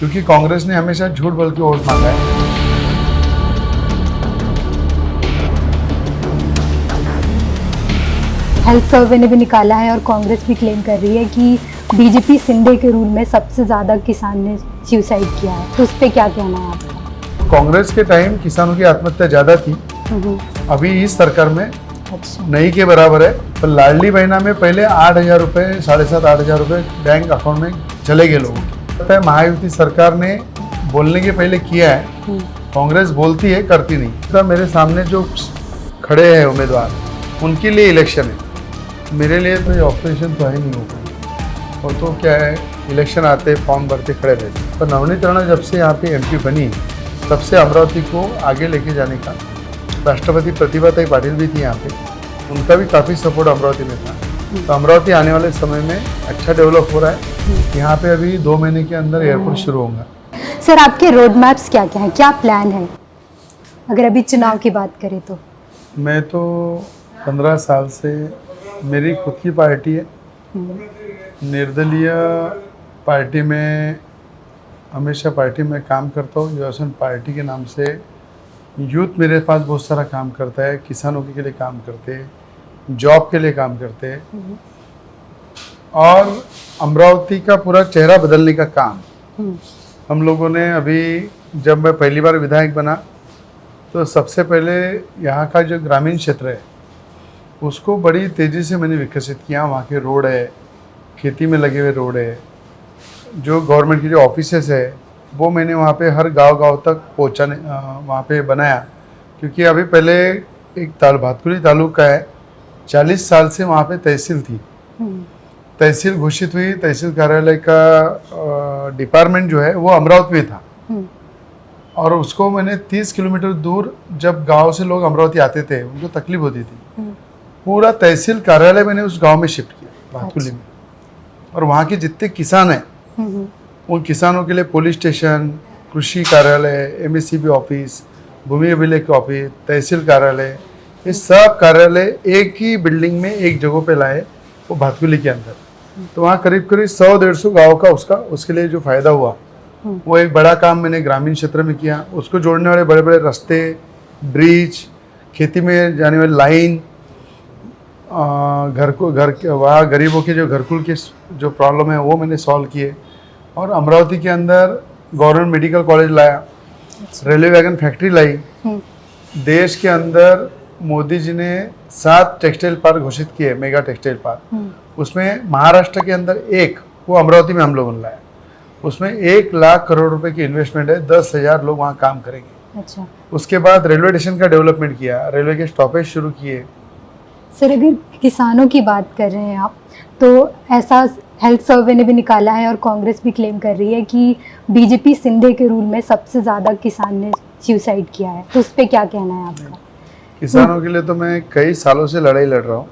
क्योंकि कांग्रेस ने हमेशा झूठ बोल के वोट मांगा है। हेल्थ सर्वे ने भी निकाला है और कांग्रेस भी क्लेम कर रही है कि बीजेपी शिंदे के रूल में सबसे ज़्यादा किसान ने सुसाइड किया है, तो उस पर क्या कहना है आपका? कांग्रेस के टाइम किसानों की आत्महत्या ज़्यादा थी, अभी इस सरकार में अच्छा। नहीं के बराबर है। पर लाडली बहना में पहले 8,000 रुपये, 7,500-8,000 रुपये बैंक अकाउंट में चले गए लोगों के। पता है, महायुति सरकार ने बोलने के पहले किया है। कांग्रेस बोलती है, करती नहीं। तो मेरे सामने जो खड़े हैं उम्मीदवार, उनके लिए इलेक्शन है, मेरे लिए तो ये ऑपरेशन तो है नहीं होगा। और तो क्या है, इलेक्शन आते फॉर्म भरते खड़े रहते। पर नवनीत राणा जब से यहाँ पे एमपी बनी, तब से अमरावती को आगे लेके जाने का, राष्ट्रपति प्रतिभाताई पाटिल भी थी यहाँ पे, उनका भी काफ़ी सपोर्ट अमरावती में था। तो अमरावती आने वाले समय में अच्छा डेवलप हो रहा है। यहाँ पे अभी 2 महीने के अंदर एयरपोर्ट शुरू होगा। सर, आपके रोड मैप्स क्या क्या हैं, क्या प्लान है अगर अभी चुनाव की बात करें तो? मैं तो 15 साल से, मेरी खुद की पार्टी है, निर्दलीय पार्टी में, हमेशा पार्टी में काम करता हूँ। युवासन पार्टी के नाम से यूथ मेरे पास बहुत सारा काम करता है, किसानों के लिए काम करते हैं, जॉब के लिए काम करते हैं, और अमरावती का पूरा चेहरा बदलने का काम हम लोगों ने। अभी जब मैं पहली बार विधायक बना तो सबसे पहले यहाँ का जो ग्रामीण क्षेत्र है उसको बड़ी तेज़ी से मैंने विकसित किया। वहाँ के रोड है, खेती में लगे हुए रोड है, जो गवर्नमेंट की जो ऑफिसेस है वो मैंने वहाँ पे हर गांव-गांव तक पहुँचाने वहाँ पे बनाया। क्योंकि अभी पहले एक भातकुली तालुका है, 40 साल से वहाँ पे तहसील थी। तहसील घोषित हुई, तहसील कार्यालय का डिपार्टमेंट जो है वो अमरावती में था, और उसको मैंने 30 किलोमीटर दूर, जब गांव से लोग अमरावती आते थे उनको तकलीफ होती थी, पूरा तहसील कार्यालय मैंने उस गांव में शिफ्ट किया, भातकुली में। और वहाँ के जितने किसान हैं उन किसानों के लिए पुलिस स्टेशन, कृषि कार्यालय, एमएससीबी ऑफिस, भूमि अभिलेख ऑफिस, तहसील कार्यालय, ये सब कार्यालय एक ही बिल्डिंग में एक जगह पे लाए, वो भातकुली के अंदर। तो वहाँ करीब करीब 100-150 गाँव का उसके लिए जो फ़ायदा हुआ, वो एक बड़ा काम मैंने ग्रामीण क्षेत्र में किया। उसको जोड़ने वाले बड़े बड़े रास्ते, ब्रिज, खेती में जाने वाली लाइन, घर के वहाँ गरीबों के जो घरकुल के जो प्रॉब्लम है वो मैंने सॉल्व किए। और अमरावती के अंदर गवर्नमेंट मेडिकल कॉलेज लाया, रेलवे वैगन फैक्ट्री लाई। देश के अंदर मोदी जी ने 7 टेक्सटाइल पार्क घोषित किए, मेगा टेक्सटाइल पार्क। उसमें महाराष्ट्र के अंदर एक, वो अमरावती में हम लोगों ने लाया। उसमें 1 लाख करोड़ रुपए की इन्वेस्टमेंट है, 10,000 लोग वहाँ काम करेंगे। अच्छा। उसके बाद रेलवे स्टेशन का डेवलपमेंट किया, रेलवे के स्टॉपेज शुरू किए। सर, अगर किसानों की बात कर रहे हैं आप, तो ऐसा हेल्थ सर्वे ने भी निकाला है और कांग्रेस भी क्लेम कर रही है कि बीजेपी शिंदे के रूल में सबसे ज़्यादा किसान ने सुसाइड किया है, तो उस पर क्या कहना है आपका? किसानों के लिए तो मैं कई सालों से लड़ाई लड़ रहा हूँ।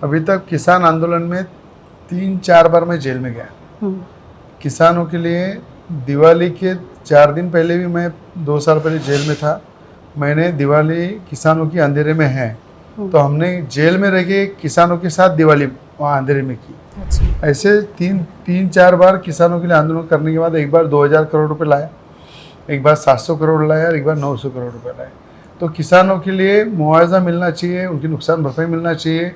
अभी तक किसान आंदोलन में 3-4 बार मैं जेल में गया। किसानों के लिए दिवाली के 4 दिन पहले भी मैं 2 साल पहले जेल में था। मैंने दिवाली किसानों की अंधेरे में है, तो हमने जेल में रह के किसानों के साथ दिवाली वहाँ अंधेरे में की। अच्छा। ऐसे 3-4 बार किसानों के लिए आंदोलन करने के बाद एक बार 2,000 करोड़ रुपए लाया, एक बार 700 करोड़ लाया, और एक बार 900 करोड़ रुपए लाए। तो किसानों के लिए मुआवजा मिलना चाहिए, उनकी नुकसान भरपाई मिलना चाहिए।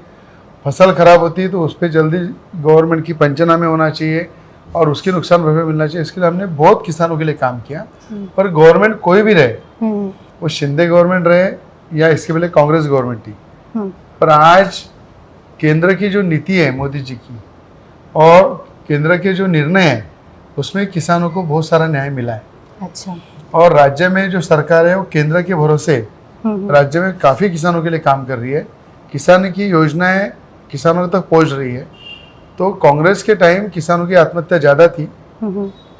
फसल खराब होती है तो उस पर जल्दी गवर्नमेंट की पंचनामे होना चाहिए और उसकी नुकसान भरपाई मिलना चाहिए। इसके लिए हमने बहुत किसानों के लिए काम किया। पर गवर्नमेंट कोई भी रहे, वो शिंदे गवर्नमेंट रहे या इसके पहले कांग्रेस गवर्नमेंट थी, पर आज केंद्र की जो नीति है मोदी जी की और केंद्र के जो निर्णय है उसमें किसानों को बहुत सारा न्याय मिला है। अच्छा। और राज्य में जो सरकार है वो केंद्र के भरोसे राज्य में काफ़ी किसानों के लिए काम कर रही है। किसान की योजनाएं किसानों तक पहुंच रही है। तो कांग्रेस के टाइम किसानों की आत्महत्या ज़्यादा थी,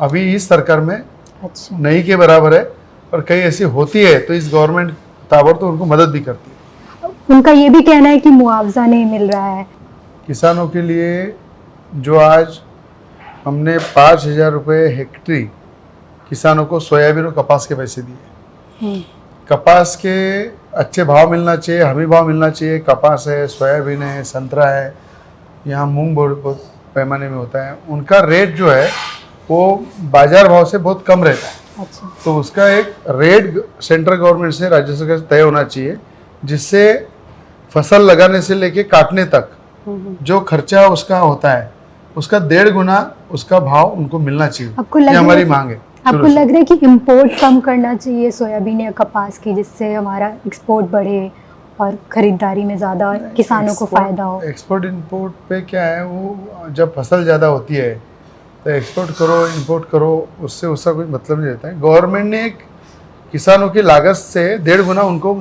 अभी इस सरकार में अच्छा नहीं के बराबर है। और कहीं ऐसी होती है तो इस गवर्नमेंट ताबड़तोड़ उनको मदद भी करती है। उनका ये भी कहना है कि मुआवजा नहीं मिल रहा है किसानों के लिए। जो आज हमने 5,000 रुपये हेक्टेरी किसानों को सोयाबीन और कपास के पैसे दिए। कपास के अच्छे भाव मिलना चाहिए, हमी भाव मिलना चाहिए। कपास है, सोयाबीन है, संतरा है, यहाँ मूंग बहुत पैमाने में होता है। उनका रेट जो है वो बाजार भाव से बहुत कम रहता है। अच्छा। तो उसका एक रेट सेंट्रल गवर्नमेंट से राज्य सरकार से तय होना चाहिए, जिससे फसल लगाने से लेके काटने तक जो खर्चा उसका होता है उसका 1.5 गुना उसका भाव उनको मिलना चाहिए। आपको लग ये रहा हमारी है मांग है। आपको लग रहा है कि इंपोर्ट कम करना चाहिए सोयाबीन या कपास की, जिससे हमारा एक्सपोर्ट बढ़े और खरीदारी में ज़्यादा किसानों को फ़ायदा हो? एक्सपोर्ट इंपोर्ट पे क्या है, वो जब फसल ज़्यादा होती है तो एक्सपोर्ट करो इंपोर्ट करो, उससे उसका कोई मतलब नहीं रहता है। गवर्नमेंट ने किसानों की लागत से 1.5 गुना उनको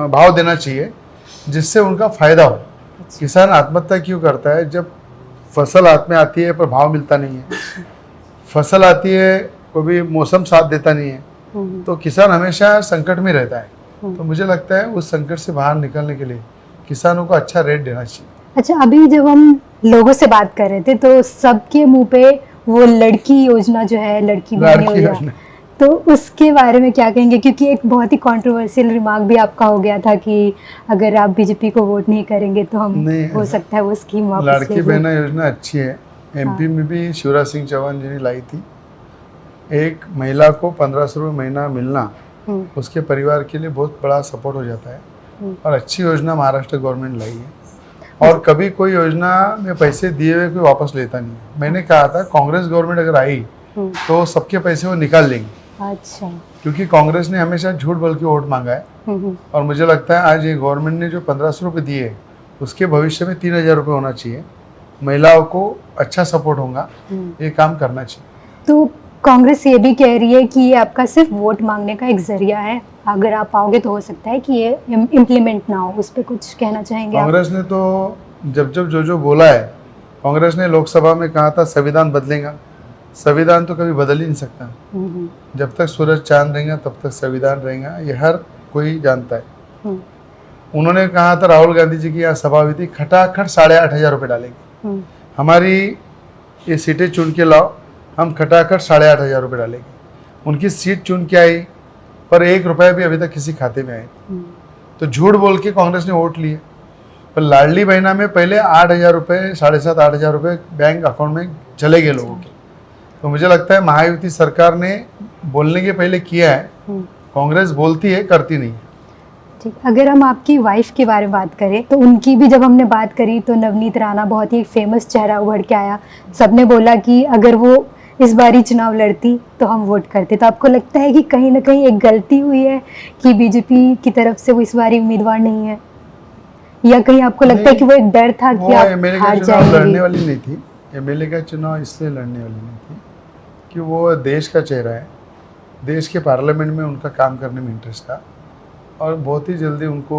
भाव देना चाहिए, जिससे उनका फ़ायदा हो। किसान आत्महत्या क्यों करता है? जब फसल हाथ में आती है पर भाव मिलता नहीं है, फसल आती है कभी मौसम साथ देता नहीं है, तो किसान हमेशा संकट में रहता है। तो मुझे लगता है उस संकट से बाहर निकलने के लिए किसानों को अच्छा रेट देना चाहिए। अच्छा, अभी जब हम लोगों से बात कर रहे थे तो सबके मुंह पे वो लड़की योजना जो है, लड़की बहन लाड़की योजना, योजना। तो उसके बारे में क्या कहेंगे? क्योंकि एक बहुत ही कंट्रोवर्शियल रिमार्क भी आपका हो गया था कि अगर आप बीजेपी को वोट नहीं करेंगे तो हम नहीं, हो सकता है वो स्कीम वापस लाड़की ले लें। बहना योजना अच्छी है। एमपी में भी शिवराज सिंह चौहान जी ने लाई थी। एक महिला को 1500 रुपये महीना मिलना उसके परिवार के लिए बहुत बड़ा सपोर्ट हो जाता है, और अच्छी योजना महाराष्ट्र गवर्नमेंट लाई है। और कभी कोई योजना में पैसे दिए हुए कोई वापस लेता नहीं है। मैंने कहा था कांग्रेस गवर्नमेंट अगर आई तो सबके पैसे वो निकाल लेंगे। अच्छा। क्योंकि कांग्रेस ने हमेशा झूठ बोल के वोट मांगा है, और मुझे लगता है आज ये गवर्नमेंट ने जो 1500 रुपये दिए उसके भविष्य में 3000 रुपये होना चाहिए। महिलाओं को अच्छा सपोर्ट होगा, ये काम करना चाहिए। तो कांग्रेस ये भी कह रही है कि ये आपका सिर्फ वोट मांगने का एक जरिया है, अगर आप आओगे तो हो सकता है कि ये इम्प्लीमेंट ना हो। उस पर कुछ कहना चाहेंगे आप? कांग्रेस ने तो जब जो बोला है, कांग्रेस ने लोकसभा में कहा था संविधान बदलेगा। संविधान तो कभी बदल ही नहीं सकता। जब तक सूरज चांद रहेगा तब तक संविधान रहेगा, ये हर कोई जानता है। उन्होंने कहा था राहुल गांधी जी की यहाँ सभा हुई थी, खटाखट 8,500 रुपये डालेंगे। हमारी ये सीटें चुन के लाओ, हम खटाखट 8,500 रुपये डालेंगे। उनकी सीट चुन के आई, पर 1 रुपया भी अभी तक किसी खाते में आए। तो झूठ बोल के कांग्रेस ने वोट लिए। पर लाडली बहना में पहले 8,000 रुपये, 7,500 8,000 रुपये बैंक अकाउंट में चले गए लोगों के। तो मुझे लगता है महायुति सरकार ने बोलने के पहले किया है। कांग्रेस बोलती है, करती नहीं है। ठीक, अगर हम आपकी वाइफ के बारे में बात करें तो उनकी भी जब हमने बात करी तो नवनीत राणा बहुत ही एक फेमस चेहरा उभर के आया। सबने बोला कि अगर वो इस बारी चुनाव लड़ती तो हम वोट करते। तो आपको लगता है कि कहीं ना कहीं एक गलती हुई है कि बीजेपी की तरफ से वो इस बारी उम्मीदवार नहीं है, या कहीं आपको लगता है कि वो एक डर था कि आप एमएलए हार का चुनाव लड़ने जाएंगे? वाली नहीं थी। एमएलए का चुनाव इसलिए लड़ने वाली नहीं थी कि वो देश का चेहरा है, देश के पार्लियामेंट में उनका काम करने में इंटरेस्ट था, और बहुत ही जल्दी उनको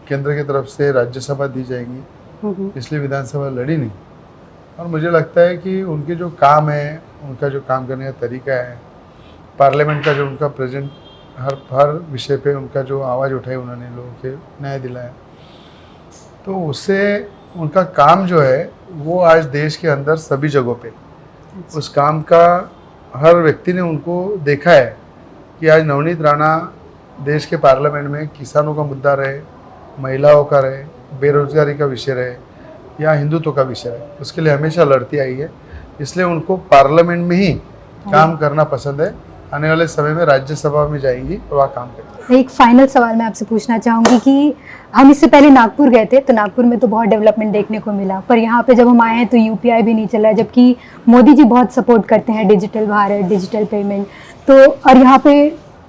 केंद्र की तरफ से राज्यसभा दी जाएगी, इसलिए विधानसभा लड़ी नहीं। और मुझे लगता है कि उनके जो काम है, उनका जो काम करने का तरीका है, पार्लियामेंट का जो उनका प्रेजेंट, हर विषय पे उनका जो आवाज़ उठाई उन्होंने, लोगों के न्याय दिलाया, तो उससे उनका काम जो है वो आज देश के अंदर सभी जगहों पे उस काम का हर व्यक्ति ने उनको देखा है कि आज नवनीत राणा देश के पार्लियामेंट में किसानों का मुद्दा रहे, महिलाओं का रहे, बेरोजगारी का विषय रहे या हिंदुत्व का विषय रहे, उसके लिए हमेशा लड़ती आई है। इसलिए उनको पार्लियामेंट में ही काम करना पसंद है। आने वाले समय में राज्यसभा में जाएंगी और वहाँ काम करेंगी। एक फाइनल सवाल मैं आपसे पूछना चाहूँगी कि हम इससे पहले नागपुर गए थे तो नागपुर में तो बहुत डेवलपमेंट देखने को मिला, पर यहाँ पे जब हम आए हैं तो यूपीआई भी नहीं चला, जबकि मोदी जी बहुत सपोर्ट करते हैं डिजिटल भारत, डिजिटल पेमेंट, तो और यहाँ पे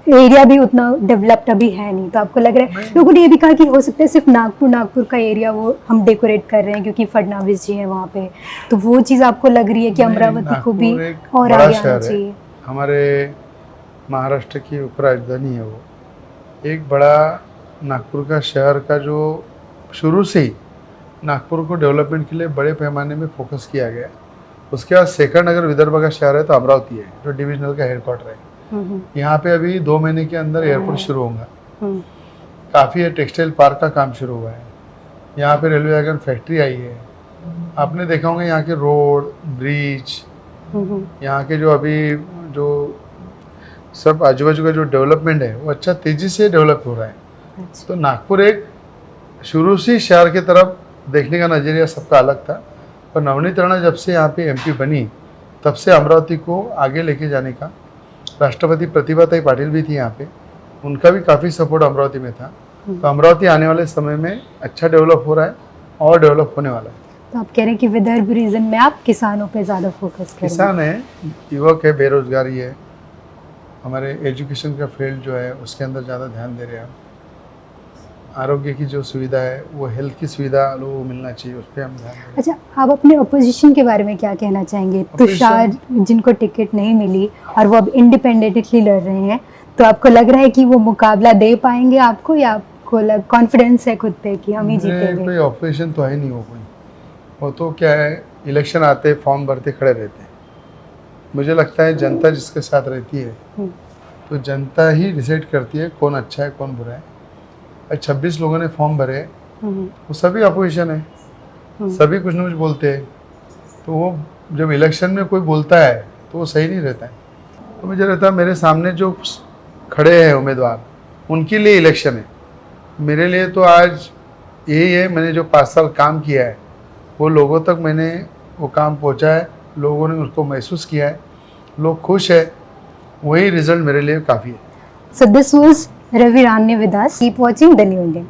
एरिया भी उतना डेवलप्ड अभी है नहीं। तो आपको लग रहा है, लोगों ने ये भी कहा कि हो सकता है सिर्फ नागपुर का एरिया वो हम डेकोरेट कर रहे हैं क्योंकि फडणवीस जी हैं वहाँ पे, तो वो चीज़ आपको लग रही है कि अमरावती को भी और आगे आना चाहिए? हमारे महाराष्ट्र की उपराजधानी है वो, एक बड़ा नागपुर का शहर का जो शुरू से ही नागपुर को डेवलपमेंट के लिए बड़े पैमाने में फोकस किया गया। उसके बाद सेकंड अगर विदर्भ का शहर है तो अमरावती है, जो डिविजनल का हेडक्वार्टर है। यहाँ पे अभी 2 महीने के अंदर एयरपोर्ट शुरू होगा। काफ़ी टेक्सटाइल पार्क का काम शुरू हुआ है। यहाँ पे रेलवे वैगन फैक्ट्री आई है। आपने देखा होगा यहाँ के रोड, ब्रिज, यहाँ के जो अभी जो सब आजू बाजू का जो डेवलपमेंट है वो अच्छा तेज़ी से डेवलप हो रहा है। तो नागपुर एक शुरू से शहर की तरफ देखने का नज़रिया सबका अलग था, पर नवनीत राणा जब से यहाँ पे एमपी बनी तब से अमरावती को आगे लेके जाने का, राष्ट्रपति प्रतिभाताई पाटिल भी थी यहाँ पे, उनका भी काफ़ी सपोर्ट अमरावती में था। तो अमरावती आने वाले समय में अच्छा डेवलप हो रहा है और डेवलप होने वाला है। तो आप कह रहे हैं कि विदर्भ रीजन में आप किसानों पे ज़्यादा फोकस करेंगे। किसान है, युवक है, बेरोजगारी है, हमारे एजुकेशन का फील्ड जो है उसके अंदर ज़्यादा ध्यान दे रहे हैं हम। आरोग्य की जो सुविधा है वो हेल्थ की सुविधा लोगों को मिलना चाहिए, उस पर हम ध्यान दे रहे हैं। अच्छा, आप अपने अपोजिशन के बारे में क्या कहना चाहेंगे? तुषार जिनको टिकट नहीं मिली और वो अब इंडिपेंडेंटली लड़ रहे हैं, तो आपको लग रहा है कि वो मुकाबला दे पाएंगे आपको, या आपको कॉन्फिडेंस है खुद पे कि हम ही जीतेंगे? कोई ऑपरेशन तो है नहीं वो तो क्या है, इलेक्शन आते फॉर्म भरते खड़े रहते हैं। मुझे लगता है जनता जिसके साथ रहती है तो जनता ही डिसाइड करती है कौन अच्छा है कौन बुरा है। 26 लोगों ने फॉर्म भरे, वो सभी अपोजिशन है, सभी कुछ ना कुछ बोलते हैं। तो वो जब इलेक्शन में कोई बोलता है तो वो सही नहीं रहता है। तो मुझे लगता है मेरे सामने जो खड़े हैं उम्मीदवार, उनके लिए इलेक्शन है। मेरे लिए तो आज यही है, मैंने जो 5 साल काम किया है वो लोगों तक मैंने वो काम पहुंचा है, लोगों ने उसको महसूस किया है, लोग खुश है, वही रिजल्ट मेरे लिए काफ़ी है। So this was Ravi Ranya with us. Keep watching The New Indian.